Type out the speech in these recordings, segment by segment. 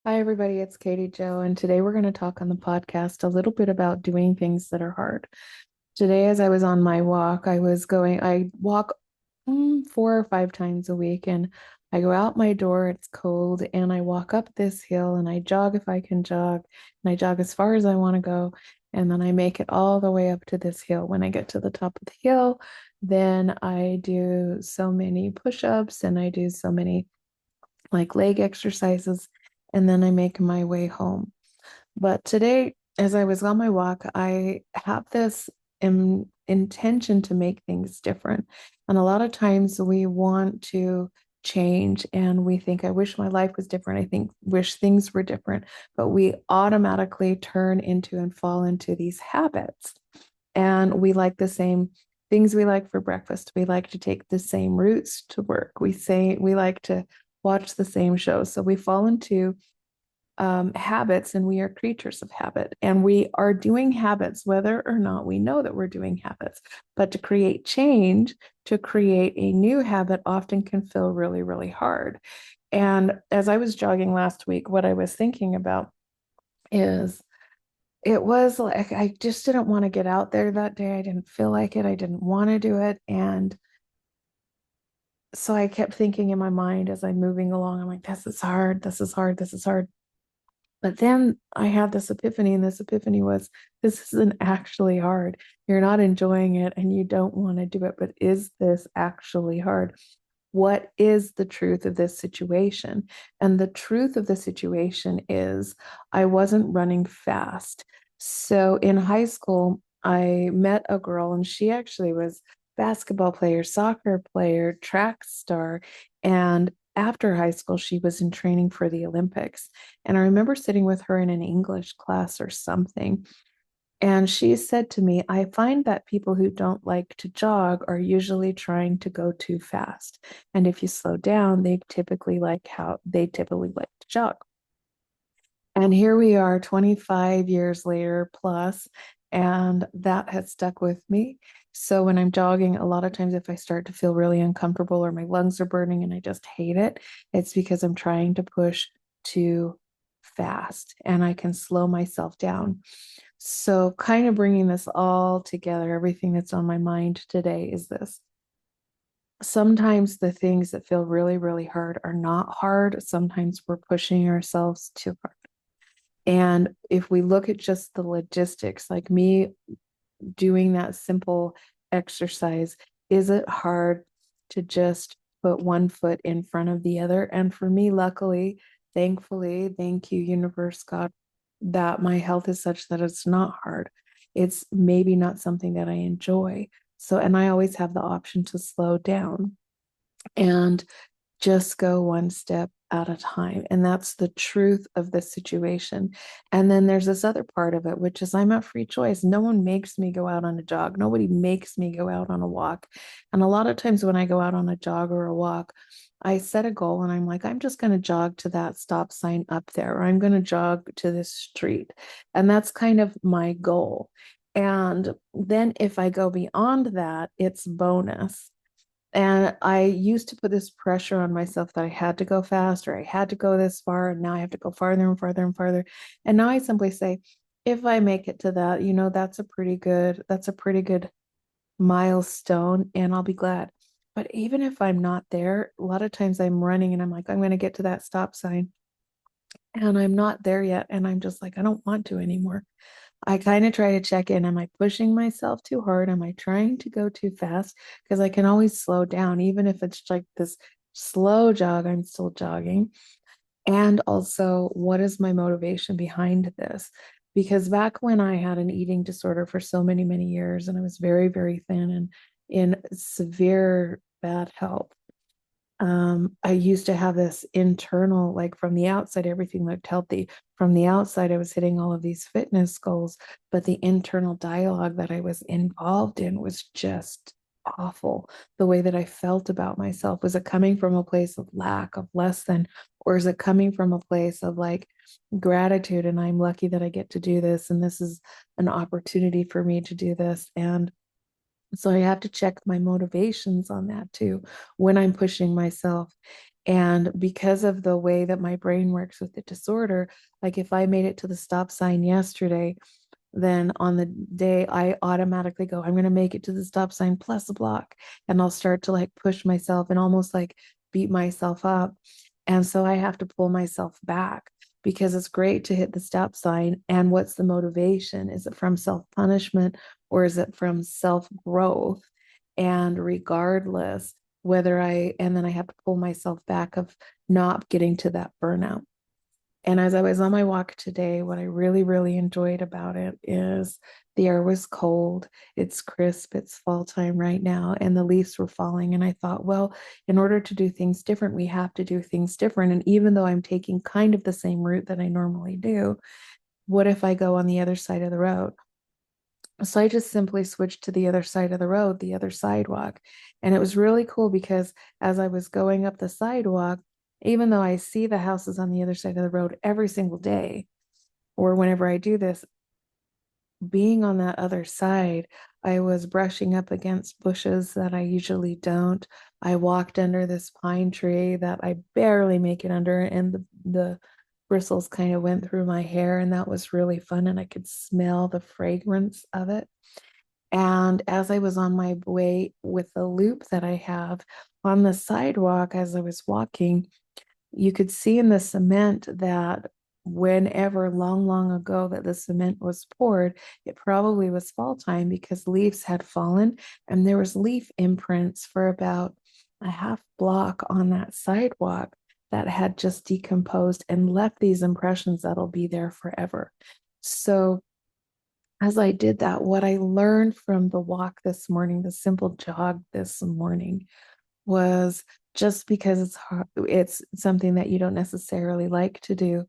Hi, everybody. It's Katie Joe, and today we're going to talk on the podcast a little bit about doing things that are hard. Today, as I was on my walk, I walk 4 or 5 times a week, and I go out my door, it's cold, and I walk up this hill and I jog if I can jog, and I jog as far as I want to go, and then I make it all the way up to this hill. When I get to the top of the hill, then I do so many push-ups and I do so many like leg exercises, and then I make my way home. But today, as I was on my walk, I have this intention to make things different. And a lot of times we want to change and we think, I wish my life was different. Wish things were different. But we automatically turn into and fall into these habits. And we like the same things we like for breakfast. We like to take the same routes to work. We like to watch the same shows. So we fall into habits, and we are creatures of habit. And we are doing habits whether or not we know that we're doing habits. But to create change, to create a new habit, often can feel really, really hard. And as I was jogging last week, what I was thinking about is it was like I just didn't want to get out there that day. I didn't feel like it. I didn't want to do it. And so I kept thinking in my mind as I'm moving along, I'm like, this is hard. This is hard. This is hard. But then I had this epiphany, and this epiphany was this isn't actually hard. You're not enjoying it and you don't want to do it, but is this actually hard? What is the truth of this situation? And the truth of the situation is I wasn't running fast. So in high school, I met a girl, and she actually was basketball player, soccer player, track star, and after high school, she was in training for the Olympics. And I remember sitting with her in an English class or something, and she said to me, I find that people who don't like to jog are usually trying to go too fast. And if you slow down, they typically like to jog. And here we are 25 years later plus, and that has stuck with me. So when I'm jogging, a lot of times if I start to feel really uncomfortable or my lungs are burning and I just hate it, it's because I'm trying to push too fast and I can slow myself down. So, kind of bringing this all together, everything that's on my mind today is this. Sometimes the things that feel really, really hard are not hard. Sometimes we're pushing ourselves too hard. And if we look at just the logistics, like me doing that simple exercise, is it hard to just put one foot in front of the other? And for me, luckily, thankfully, thank you, universe, God, that my health is such that it's not hard. It's maybe not something that I enjoy. So, and I always have the option to slow down and just go one step at a time. And that's the truth of the situation. And then there's this other part of it, which is I'm at free choice. No one makes me go out on a jog. Nobody makes me go out on a walk. And a lot of times when I go out on a jog or a walk, I set a goal and I'm like, I'm just going to jog to that stop sign up there, or I'm going to jog to this street. And that's kind of my goal. And then if I go beyond that, it's bonus. And I used to put this pressure on myself that I had to go fast or I had to go this far, and now I have to go farther and farther and farther. And now I simply say, if I make it to that, that's a pretty good milestone, and I'll be glad. But even if I'm not there, a lot of times I'm running and I'm like, I'm going to get to that stop sign, and I'm not there yet. And I'm just like, I don't want to anymore. I kind of try to check in. Am I pushing myself too hard? Am I trying to go too fast? Because I can always slow down, even if it's like this slow jog, I'm still jogging. And also, what is my motivation behind this? Because back when I had an eating disorder for so many, many years, and I was very, very thin and in severe bad health, I used to have this internal, like from the outside, everything looked healthy. From the outside, I was hitting all of these fitness goals, but the internal dialogue that I was involved in was just awful. The way that I felt about myself, was it coming from a place of lack, of less than, or is it coming from a place of like gratitude? And I'm lucky that I get to do this, and this is an opportunity for me to do this. And So I have to check my motivations on that too when I'm pushing myself. And because of the way that my brain works with the disorder, like if I made it to the stop sign yesterday, then on the day I automatically go, I'm going to make it to the stop sign plus a block. And I'll start to like push myself and almost like beat myself up. And so I have to pull myself back because it's great to hit the stop sign. And what's the motivation? Is it from self punishment or is it from self growth? And regardless, and then I have to pull myself back of not getting to that burnout. And as I was on my walk today, what I really, really enjoyed about it is the air was cold, it's crisp, it's fall time right now, and the leaves were falling. And I thought, well, in order to do things different, we have to do things different. And even though I'm taking kind of the same route that I normally do, what if I go on the other side of the road? So I just simply switched to the other side of the road, the other sidewalk. And it was really cool because as I was going up the sidewalk, even though I see the houses on the other side of the road every single day, or whenever I do this, being on that other side, I was brushing up against bushes that I usually don't. I walked under this pine tree that I barely make it under, and the bristles kind of went through my hair, and that was really fun. And I could smell the fragrance of it. And as I was on my way with the loop that I have on the sidewalk, as I was walking, you could see in the cement that whenever long, long ago that the cement was poured, it probably was fall time because leaves had fallen and there was leaf imprints for about a half block on that sidewalk that had just decomposed and left these impressions that'll be there forever. So as I did that, what I learned from the walk this morning, the simple jog this morning, was just because it's hard, it's something that you don't necessarily like to do,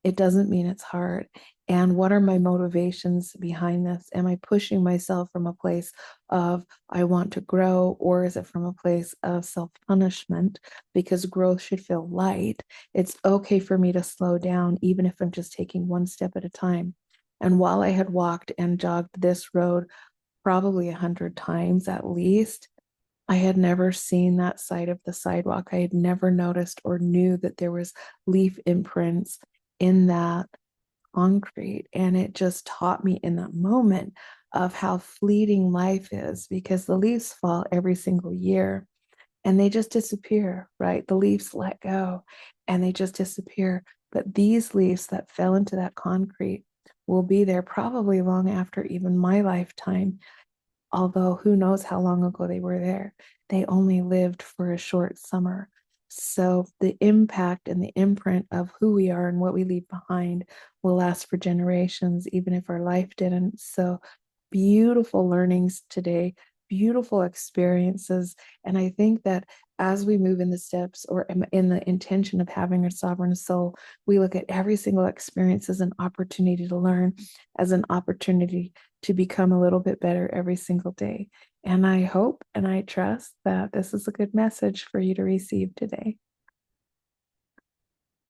it doesn't mean it's hard. And what are my motivations behind this? Am I pushing myself from a place of I want to grow, or is it from a place of self punishment? Because growth should feel light. It's okay for me to slow down, even if I'm just taking one step at a time. And while I had walked and jogged this road probably 100 times at least, I had never seen that side of the sidewalk. I had never noticed or knew that there was leaf imprints in that concrete. And it just taught me in that moment of how fleeting life is because the leaves fall every single year and they just disappear, right? The leaves let go and they just disappear. But these leaves that fell into that concrete will be there probably long after even my lifetime, although who knows how long ago they were there. They only lived for a short summer. So the impact and the imprint of who we are and what we leave behind will last for generations, even if our life didn't. So beautiful learnings today, beautiful experiences. And I think that as we move in the steps or in the intention of having a sovereign soul, we look at every single experience as an opportunity to learn, as an opportunity to become a little bit better every single day. And I hope and I trust that this is a good message for you to receive today.